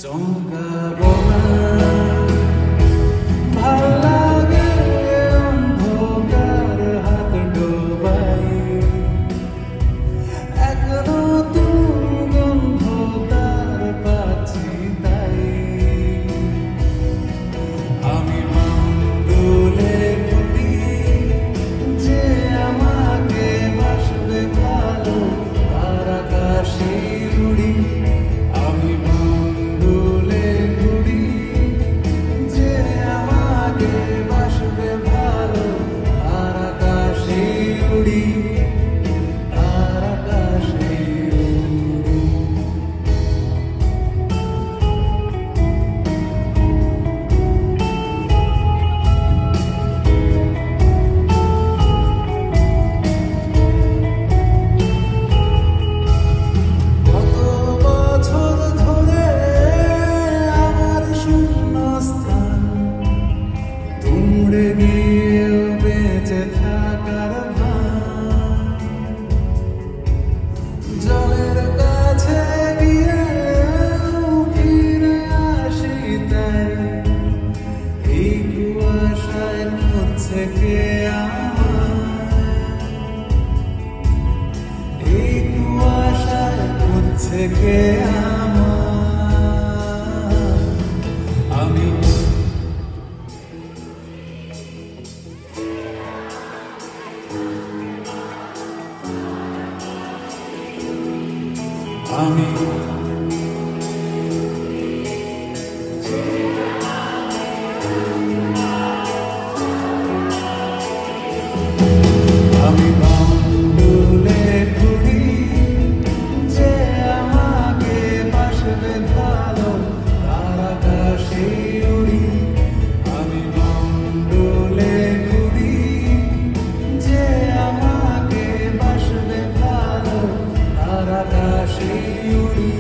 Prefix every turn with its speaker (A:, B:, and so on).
A: চমকাবো না, ভাল লাগে অন্ধকার হাত ডোবাই, এক নতুন গন্ধ তার পাচ্ছি তাই। আমি মামদুলে ঘুরি, যে আমাকে বাসবে ভালো তার আকাশে উড়ি। আমি মামদুলে ঘুরি, যে আমাকে বাসবে ভালো তার আকাশে উড়ি, তার আকাশে উড়ি। কত বছর ধরে আমার শূন্যস্থান দুমড়ে গিয়েও বেঁচে থাকার ভান, জলের কাছে গিয়েও ফিরে আসি তাই। এই কুয়াশায় খুঁজছে কে আমায়, এই কুয়াশায় খুঁজছে কে আমায়। আমি আমি আমি মামদুলে ঘুরি, যে আমাকে বাসবে ভালো তার আকাশে উড়ি। আমি মামদুলে ঘুরি, যে আমাকে বাসবে ভালো তার আকাশে উড়ি,